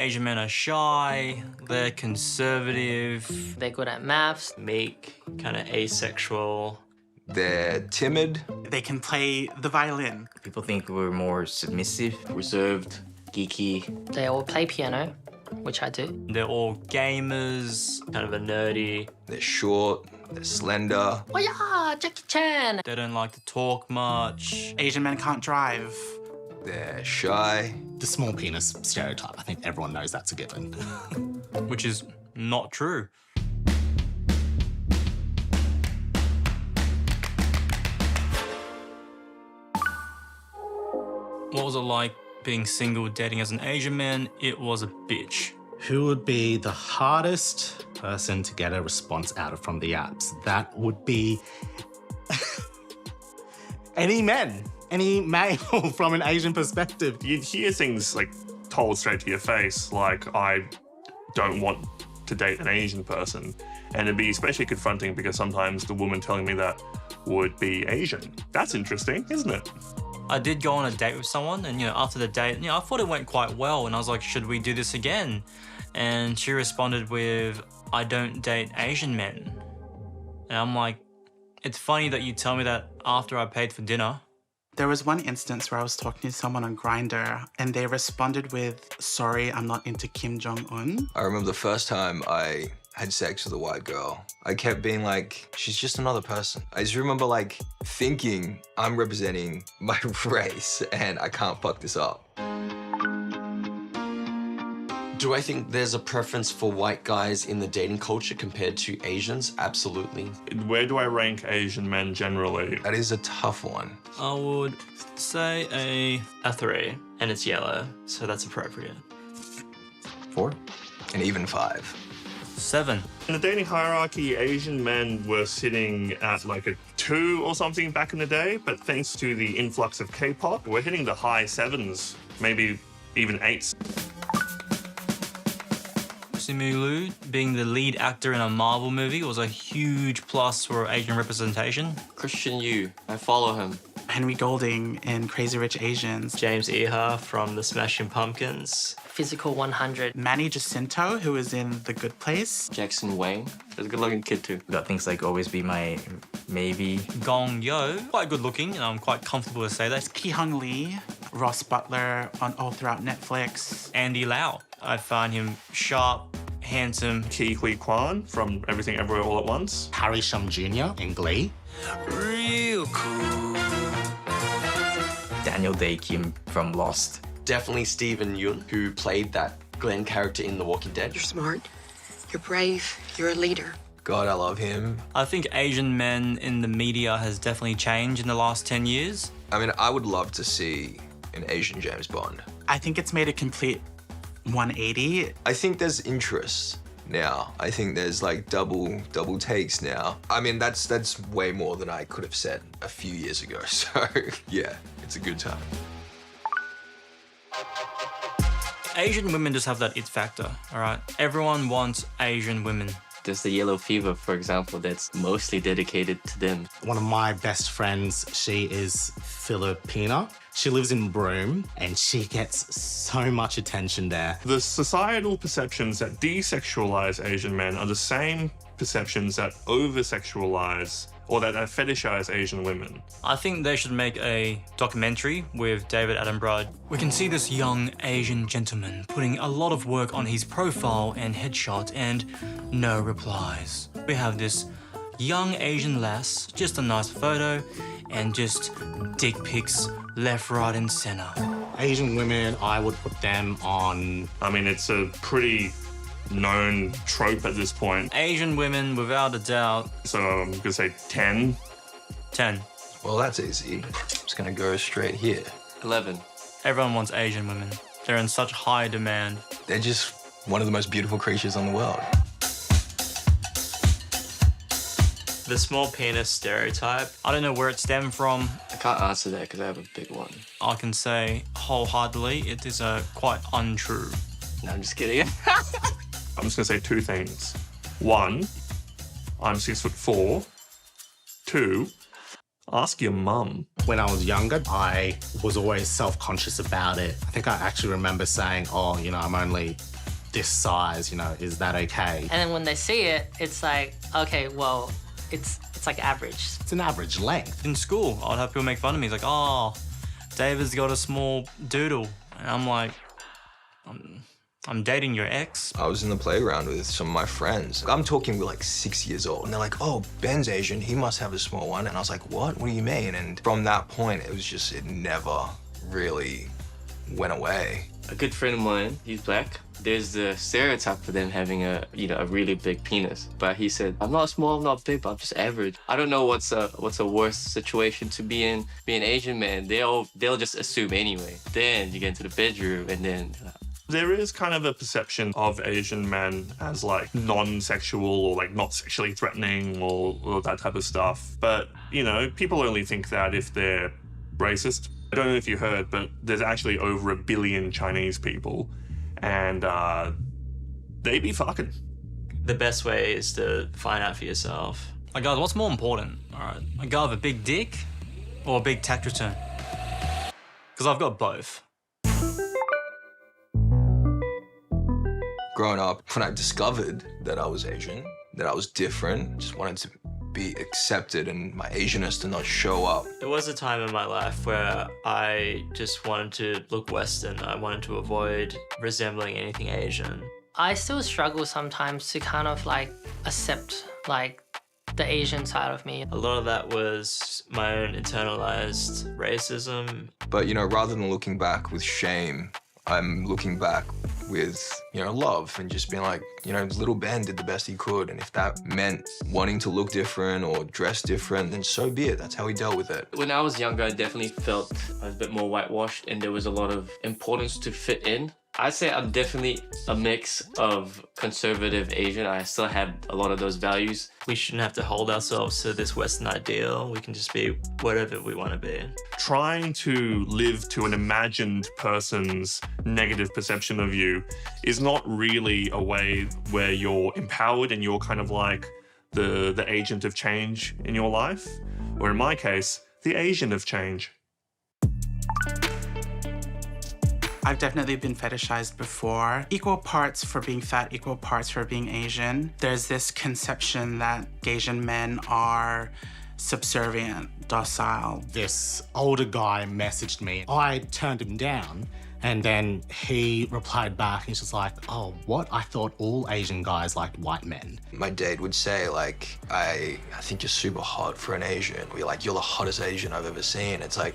Asian men are shy, they're conservative, They're good at maths. Meek, kind of asexual. They're timid. They can play the violin. People think we're more submissive, Reserved, geeky, They all play piano, which I do. they're all gamers, kind of a nerdy. They're short. They're slender. Oh yeah, Jackie Chan. they don't like to talk much. Asian men can't drive. They're shy. The small penis stereotype, I think everyone knows that's a given. Which is not true. What was it like being single, dating as an Asian man? It was a bitch. Who would be the hardest person to get a response out of from the apps? That would be any male from an Asian perspective. You'd hear things like told straight to your face, like, I don't want to date an Asian person. And it'd be especially confronting because sometimes the woman telling me that would be Asian. That's interesting, isn't it? I did go on a date with someone, and after the date, I thought it went quite well, and I was like, should we do this again? And she responded with, I don't date Asian men. And I'm like, it's funny that you tell me that after I paid for dinner. There was one instance where I was talking to someone on Grindr and they responded with, sorry, I'm not into Kim Jong-un. I remember the first time I had sex with a white girl. I kept being like, she's just another person. I just remember like thinking I'm representing my race and I can't fuck this up. Do I think there's a preference for white guys in the dating culture compared to Asians? Absolutely. Where do I rank Asian men generally? That is a tough one. I would say A 3, and it's yellow, so that's appropriate. 4. And even 5. 7. In the dating hierarchy, Asian men were sitting at like a 2 or something back in the day, but thanks to the influx of K-pop, we're hitting the high 7s, maybe even 8s. Simu Liu being the lead actor in a Marvel movie was a huge plus for Asian representation. Christian Yu, I follow him. Henry Golding in Crazy Rich Asians. James Iha from the Smashing Pumpkins. Physical 100. Manny Jacinto, who was in The Good Place. Jackson Wang. There's a good-looking kid too. Got things like Always Be My Maybe. Gong Yo, quite good looking, and I'm quite comfortable to say that. Ki Hung Lee, Ross Butler on all throughout Netflix. Andy Lau, I find him sharp, handsome. Ki Hui Kwan from Everything Everywhere All at Once. Harry Shum Jr. in Glee. Real cool. Daniel Day Kim from Lost. Definitely Steven Yeun, who played that Glenn character in The Walking Dead. You're smart, you're brave, you're a leader. God, I love him. I think Asian men in the media has definitely changed in the last 10 years. I mean, I would love to see an Asian James Bond. I think it's made a complete 180. I think there's interest now. I think there's like double takes now. I mean, that's way more than I could have said a few years ago. So yeah, it's a good time. Asian women just have that it factor, all right? Everyone wants Asian women. There's the yellow fever, for example, that's mostly dedicated to them. One of my best friends, she is Filipina. She lives in Broome and she gets so much attention there. The societal perceptions that desexualize Asian men are the same perceptions that over-sexualize or that fetishize Asian women. I think they should make a documentary with David Attenborough. We can see this young Asian gentleman putting a lot of work on his profile and headshot and no replies. We have this young Asian lass, just a nice photo, and just dick pics left, right, and center. Asian women, I would put them on... I mean, it's a pretty known trope at this point. Asian women, without a doubt. So I'm gonna say 10. 10. Well, that's easy. I'm just gonna go straight here. 11. Everyone wants Asian women. They're in such high demand. They're just one of the most beautiful creatures on the world. The small penis stereotype. I don't know where it stemmed from. I can't answer that because I have a big one. I can say wholeheartedly it is quite untrue. No, I'm just kidding. I'm just gonna say 2 things. 1, I'm 6'4". 2, ask your mum. When I was younger, I was always self-conscious about it. I think I actually remember saying, oh, I'm only this size, you know, is that okay? And then when they see it, it's like, okay, well, it's like average. It's an average length. In school, I'd have people make fun of me. It's like, oh, David's got a small doodle. And I'm like, I'm dating your ex. I was in the playground with some of my friends. I'm talking we're like 6 years old, and they're like, oh, Ben's Asian, he must have a small one. And I was like, what do you mean? And from that point, it never really went away. A good friend of mine, he's black. There's the stereotype for them having a really big penis. But he said, I'm not small, I'm not big, but I'm just average. I don't know what's a worse situation to be in. Being an Asian man, they'll just assume anyway. Then you get into the bedroom and then... There is kind of a perception of Asian men as like non-sexual or like not sexually threatening or that type of stuff. But, you know, people only think that if they're racist. I don't know if you heard, but there's actually over 1 billion Chinese people, and they be fucking. The best way is to find out for yourself. Like, guys, what's more important? All right, a guy with a big dick or a big tax return? Because I've got both. Growing up, when I discovered that I was Asian, that I was different, just wanted to be accepted and my Asianness to not show up. There was a time in my life where I just wanted to look Western. I wanted to avoid resembling anything Asian. I still struggle sometimes to kind of like accept like the Asian side of me. A lot of that was my own internalized racism. But, you know, rather than looking back with shame, I'm looking back with, you know, love and just being like, you know, little Ben did the best he could. And if that meant wanting to look different or dress different, then so be it. That's how he dealt with it. When I was younger, I definitely felt I was a bit more whitewashed and there was a lot of importance to fit in. I'd say I'm definitely a mix of conservative Asian. I still have a lot of those values. We shouldn't have to hold ourselves to this Western ideal. We can just be whatever we want to be. Trying to live to an imagined person's negative perception of you is not really a way where you're empowered and you're kind of like the agent of change in your life. Or in my case, the Asian of change. I've definitely been fetishized before. Equal parts for being fat, equal parts for being Asian. There's this conception that Asian men are subservient, docile. This older guy messaged me. I turned him down, and then he replied back. He's just like, oh, what? I thought all Asian guys liked white men. My date would say, like, I think you're super hot for an Asian. Or you're like, you're the hottest Asian I've ever seen. It's like,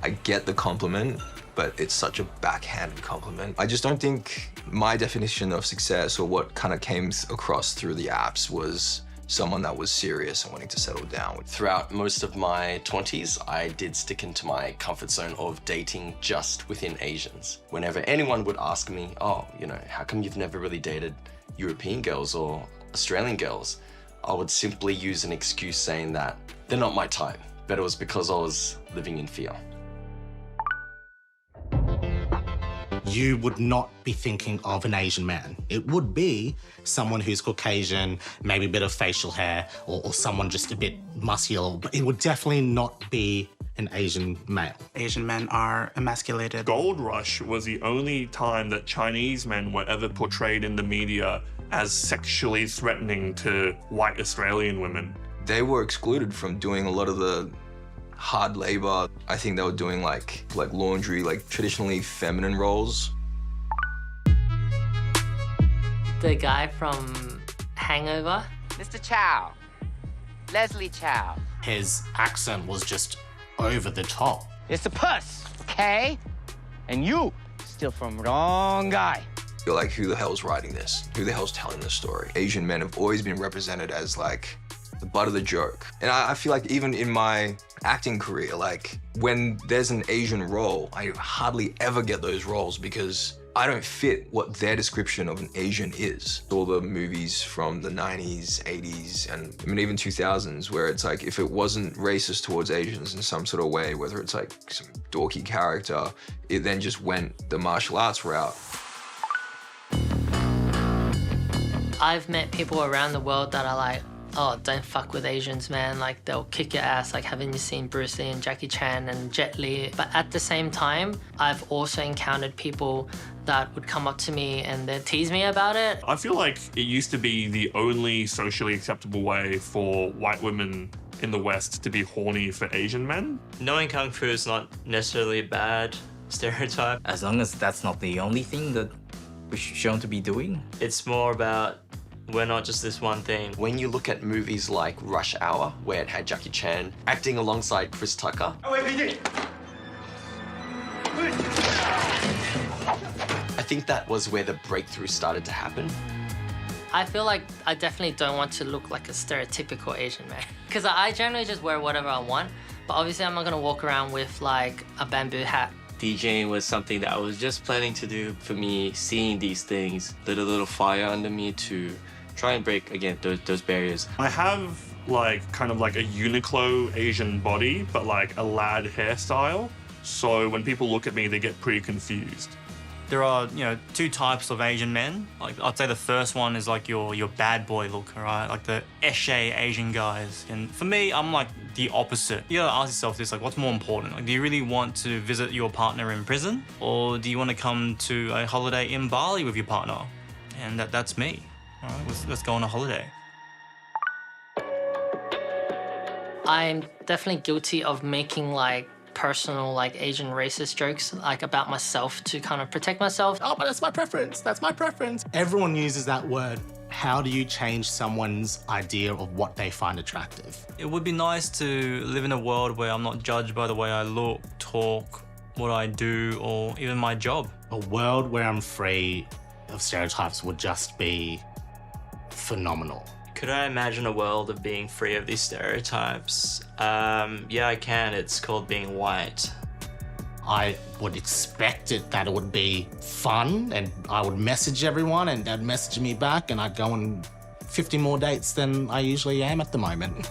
I get the compliment, but it's such a backhanded compliment. I just don't think my definition of success or what kind of came across through the apps was someone that was serious and wanting to settle down. Throughout most of my 20s, I did stick into my comfort zone of dating just within Asians. Whenever anyone would ask me, oh, you know, how come you've never really dated European girls or Australian girls? I would simply use an excuse saying that they're not my type, but it was because I was living in fear. You would not be thinking of an Asian man. It would be someone who's Caucasian, maybe a bit of facial hair, or someone just a bit muscular, but it would definitely not be an Asian male. Asian men are emasculated. Gold Rush was the only time that Chinese men were ever portrayed in the media as sexually threatening to white Australian women. They were excluded from doing a lot of the hard labor. I think they were doing like laundry, like traditionally feminine roles. The guy from Hangover. Mr. Chow. Leslie Chow. His accent was just over the top. It's a puss, okay? And you still from wrong guy. You're like, who the hell's writing this? Who the hell's telling this story? Asian men have always been represented as like the butt of the joke. And I feel like even in my acting career, like when there's an Asian role, I hardly ever get those roles because I don't fit what their description of an Asian is. All the movies from the 90s, 80s, and I mean even 2000s, where it's like if it wasn't racist towards Asians in some sort of way, whether it's like some dorky character, it then just went the martial arts route. I've met people around the world that are like oh, don't fuck with Asians, man. Like, they'll kick your ass. Like, haven't you seen Bruce Lee and Jackie Chan and Jet Li? But at the same time, I've also encountered people that would come up to me and they'd tease me about it. I feel like it used to be the only socially acceptable way for white women in the West to be horny for Asian men. Knowing Kung Fu is not necessarily a bad stereotype. As long as that's not the only thing that we're shown to be doing. It's more about we're not just this one thing. When you look at movies like Rush Hour, where it had Jackie Chan acting alongside Chris Tucker, I think that was where the breakthrough started to happen. I feel like I definitely don't want to look like a stereotypical Asian man. Because I generally just wear whatever I want, but obviously I'm not gonna walk around with like a bamboo hat. DJing was something that I was just planning to do. For me, seeing these things lit a little fire under me to try and break, again, those barriers. I have like kind of like a Uniqlo Asian body, but like a lad hairstyle. So when people look at me, they get pretty confused. There are, two types of Asian men. Like, I'd say the first one is like your bad boy look, all right? Like the esche Asian guys. And for me, I'm like the opposite. You gotta ask yourself this, like, what's more important? Like, do you really want to visit your partner in prison? Or do you want to come to a holiday in Bali with your partner? And that's me. All right, let's go on a holiday. I'm definitely guilty of making like personal like Asian racist jokes like about myself to kind of protect myself. Oh, but that's my preference. That's my preference. Everyone uses that word. How do you change someone's idea of what they find attractive? It would be nice to live in a world where I'm not judged by the way I look, talk, what I do, or even my job. A world where I'm free of stereotypes would just be phenomenal. Could I imagine a world of being free of these stereotypes? Yeah, I can. It's called being white. I would expect that it would be fun, and I would message everyone and they'd message me back, and I'd go on 50 more dates than I usually am at the moment.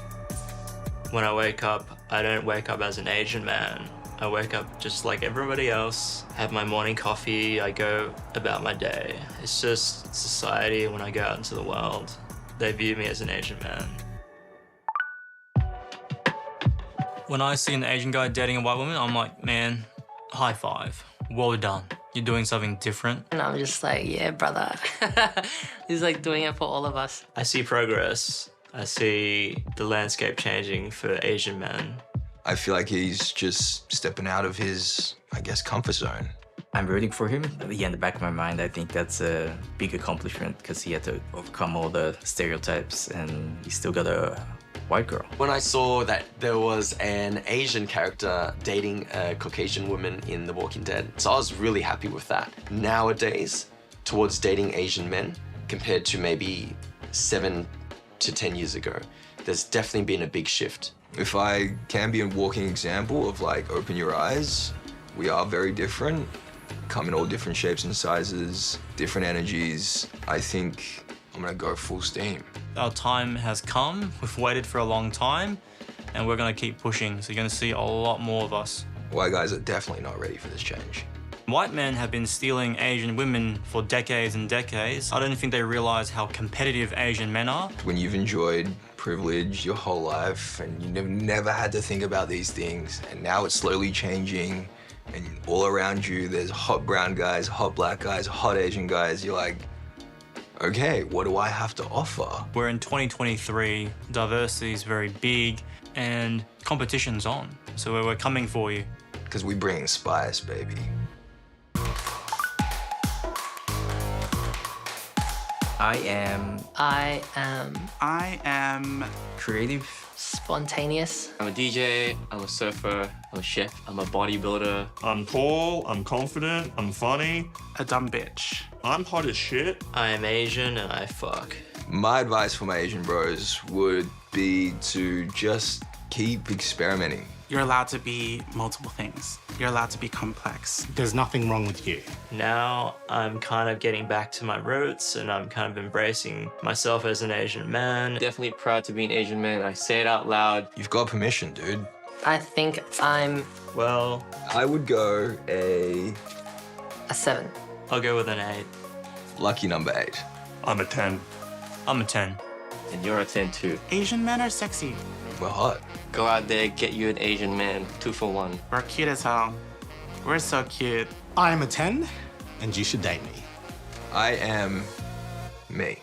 When I wake up, I don't wake up as an Asian man. I wake up just like everybody else, have my morning coffee, I go about my day. It's just society. When I go out into the world, they view me as an Asian man. When I see an Asian guy dating a white woman, I'm like, man, high five. Well done. You're doing something different. And I'm just like, yeah, brother. He's like doing it for all of us. I see progress. I see the landscape changing for Asian men. I feel like he's just stepping out of his, I guess, comfort zone. I'm rooting for him. Yeah, in the back of my mind, I think that's a big accomplishment because he had to overcome all the stereotypes and he still got a white girl. When I saw that there was an Asian character dating a Caucasian woman in The Walking Dead, so I was really happy with that. Nowadays, towards dating Asian men, compared to maybe 7 to 10 years ago, there's definitely been a big shift. If I can be a walking example of like, open your eyes, we are very different. Come in all different shapes and sizes, different energies. I think I'm gonna go full steam. Our time has come. We've waited for a long time, and we're gonna keep pushing. So you're gonna see a lot more of us. White guys are definitely not ready for this change. White men have been stealing Asian women for decades and decades. I don't think they realize how competitive Asian men are. When you've enjoyed privilege your whole life and you never had to think about these things, and now it's slowly changing, and all around you there's hot brown guys, hot black guys, hot Asian guys, you're like, okay, what do I have to offer? We're in 2023, diversity is very big, and competition's on. So we're coming for you. Because we bring spice, baby. I am creative. Spontaneous. I'm a DJ, I'm a surfer, I'm a chef, I'm a bodybuilder. I'm tall, I'm confident, I'm funny. a dumb bitch. I'm hot as shit. I am Asian and I fuck. My advice for my Asian bros would be to just keep experimenting. You're allowed to be multiple things. You're allowed to be complex. There's nothing wrong with you. Now I'm kind of getting back to my roots and I'm kind of embracing myself as an Asian man. Definitely proud to be an Asian man. I say it out loud. You've got permission, dude. I think I'm Well, I would go a a 7. I'll go with an 8. lucky number 8. I'm a 10. I'm a 10. And you're a 10 too. Asian men are sexy. We're hot. Go out there, get you an Asian man, 2 for 1. We're cute as hell. We're so cute. I'm a 10, and you should date me. I am me.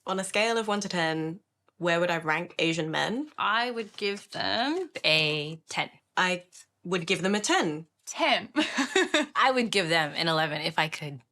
On a scale of 1 to 10, where would I rank Asian men? I would give them a 10. I would give them a 10. 10. I would give them an 11 if I could.